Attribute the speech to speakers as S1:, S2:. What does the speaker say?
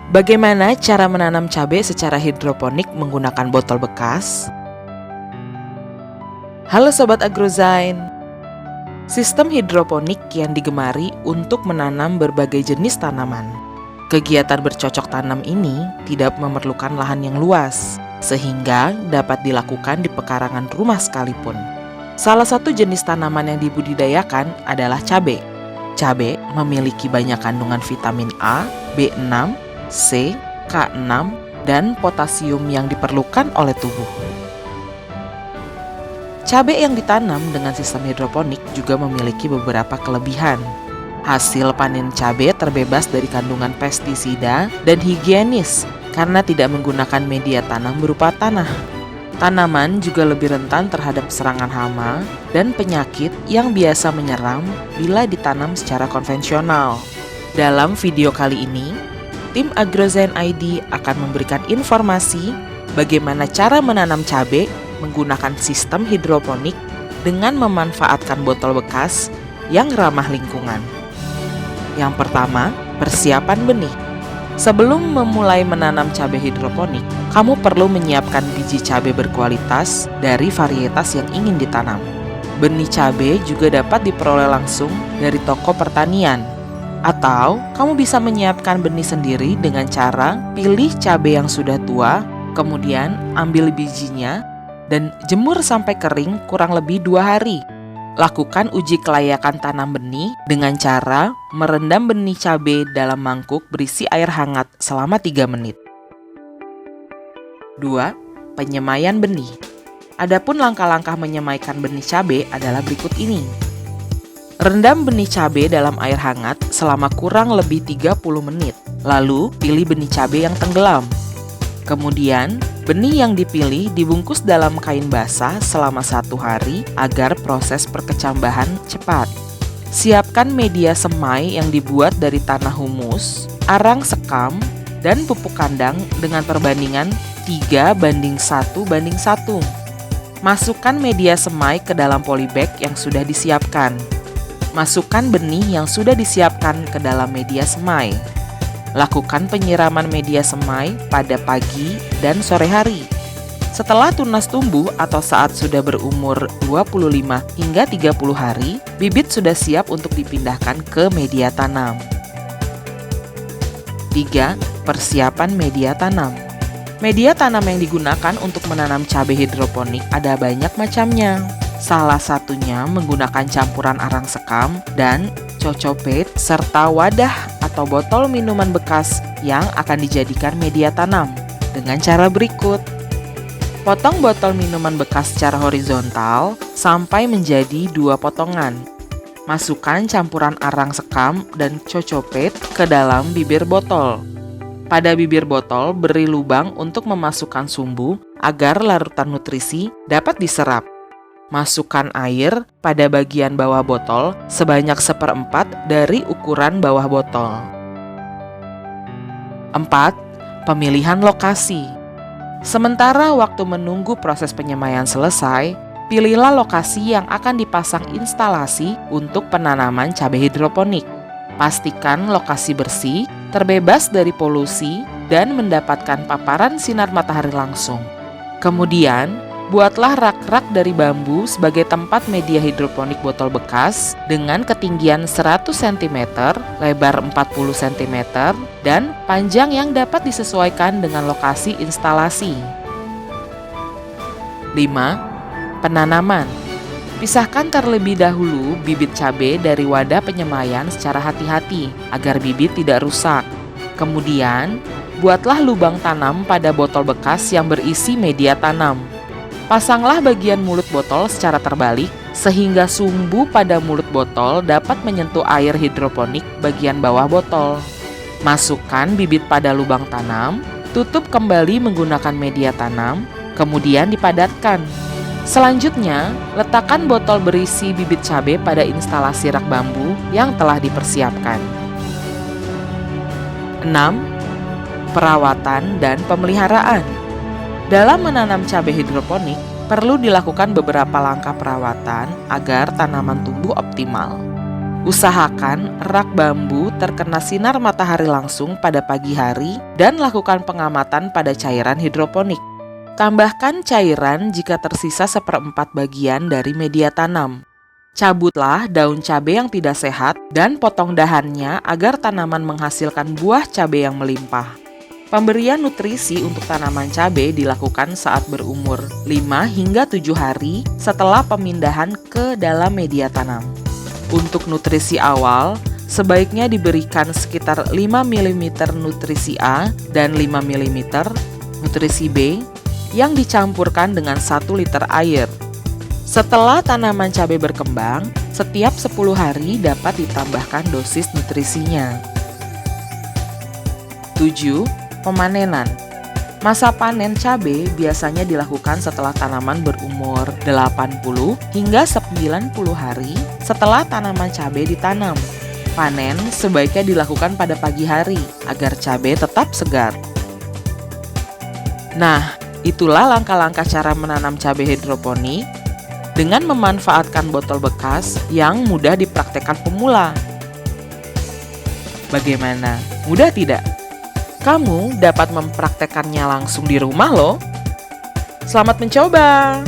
S1: Bagaimana cara menanam cabai secara hidroponik menggunakan botol bekas? Halo Sobat Agrozain. Sistem hidroponik kian digemari untuk menanam berbagai jenis tanaman. Kegiatan bercocok tanam ini tidak memerlukan lahan yang luas, sehingga dapat dilakukan di pekarangan rumah sekalipun. Salah satu jenis tanaman yang dibudidayakan adalah cabai. Cabai memiliki banyak kandungan vitamin A, B6, C, K6, dan potasium yang diperlukan oleh tubuh. Cabai yang ditanam dengan sistem hidroponik juga memiliki beberapa kelebihan. Hasil panen cabai terbebas dari kandungan pestisida dan higienis karena tidak menggunakan media tanam berupa tanah. Tanaman juga lebih rentan terhadap serangan hama dan penyakit yang biasa menyerang bila ditanam secara konvensional. Dalam video kali ini, tim Agrozain ID akan memberikan informasi bagaimana cara menanam cabai menggunakan sistem hidroponik dengan memanfaatkan botol bekas yang ramah lingkungan. Yang pertama, persiapan benih. Sebelum memulai menanam cabai hidroponik, kamu perlu menyiapkan biji cabai berkualitas dari varietas yang ingin ditanam. Benih cabai juga dapat diperoleh langsung dari toko pertanian. Atau, kamu bisa menyiapkan benih sendiri dengan cara pilih cabai yang sudah tua, kemudian ambil bijinya, dan jemur sampai kering kurang lebih 2 hari. Lakukan uji kelayakan tanam benih dengan cara merendam benih cabai dalam mangkuk berisi air hangat selama 3 menit. 2. Penyemaian benih. Adapun langkah-langkah menyemaikan benih cabai adalah berikut ini. Rendam benih cabai dalam air hangat selama kurang lebih 30 menit. Lalu, pilih benih cabai yang tenggelam. Kemudian, benih yang dipilih dibungkus dalam kain basah selama 1 hari agar proses perkecambahan cepat. Siapkan media semai yang dibuat dari tanah humus, arang sekam, dan pupuk kandang dengan perbandingan 3:1:1. Masukkan media semai ke dalam polybag yang sudah disiapkan. Masukkan benih yang sudah disiapkan ke dalam media semai. Lakukan penyiraman media semai pada pagi dan sore hari. Setelah tunas tumbuh atau saat sudah berumur 25 hingga 30 hari, bibit sudah siap untuk dipindahkan ke media tanam. 3. Persiapan media tanam. Media tanam yang digunakan untuk menanam cabai hidroponik ada banyak macamnya. Salah satunya menggunakan campuran arang sekam dan cocopet serta wadah atau botol minuman bekas yang akan dijadikan media tanam dengan cara berikut. Potong botol minuman bekas secara horizontal sampai menjadi 2 potongan. Masukkan campuran arang sekam dan cocopet ke dalam bibir botol. Pada bibir botol beri lubang untuk memasukkan sumbu agar larutan nutrisi dapat diserap. Masukkan air pada bagian bawah botol sebanyak 1/4 dari ukuran bawah botol. 4. Pemilihan lokasi. Sementara waktu menunggu proses penyemaian selesai, pilihlah lokasi yang akan dipasang instalasi untuk penanaman cabai hidroponik. Pastikan lokasi bersih, terbebas dari polusi, dan mendapatkan paparan sinar matahari langsung. Kemudian, buatlah rak-rak dari bambu sebagai tempat media hidroponik botol bekas dengan ketinggian 100 cm, lebar 40 cm, dan panjang yang dapat disesuaikan dengan lokasi instalasi. 5. Penanaman. Pisahkan terlebih dahulu bibit cabai dari wadah penyemaian secara hati-hati agar bibit tidak rusak. Kemudian, buatlah lubang tanam pada botol bekas yang berisi media tanam. Pasanglah bagian mulut botol secara terbalik sehingga sumbu pada mulut botol dapat menyentuh air hidroponik bagian bawah botol. Masukkan bibit pada lubang tanam, tutup kembali menggunakan media tanam, kemudian dipadatkan. Selanjutnya, letakkan botol berisi bibit cabai pada instalasi rak bambu yang telah dipersiapkan. 6. Perawatan dan pemeliharaan. Dalam menanam cabai hidroponik, perlu dilakukan beberapa langkah perawatan agar tanaman tumbuh optimal. Usahakan rak bambu terkena sinar matahari langsung pada pagi hari dan lakukan pengamatan pada cairan hidroponik. Tambahkan cairan jika tersisa 1/4 bagian dari media tanam. Cabutlah daun cabai yang tidak sehat dan potong dahannya agar tanaman menghasilkan buah cabai yang melimpah. Pemberian nutrisi untuk tanaman cabai dilakukan saat berumur 5 hingga 7 hari setelah pemindahan ke dalam media tanam. Untuk nutrisi awal, sebaiknya diberikan sekitar 5 mm nutrisi A dan 5 mm nutrisi B yang dicampurkan dengan 1 liter air. Setelah tanaman cabai berkembang, setiap 10 hari dapat ditambahkan dosis nutrisinya. 7. Pemanenan. Masa panen cabai biasanya dilakukan setelah tanaman berumur 80 hingga 90 hari setelah tanaman cabai ditanam. Panen sebaiknya dilakukan pada pagi hari agar cabai tetap segar. Nah, itulah langkah-langkah cara menanam cabai hidroponik dengan memanfaatkan botol bekas yang mudah dipraktekkan pemula. Bagaimana? Mudah tidak? Kamu dapat mempraktekannya langsung di rumah loh. Selamat mencoba!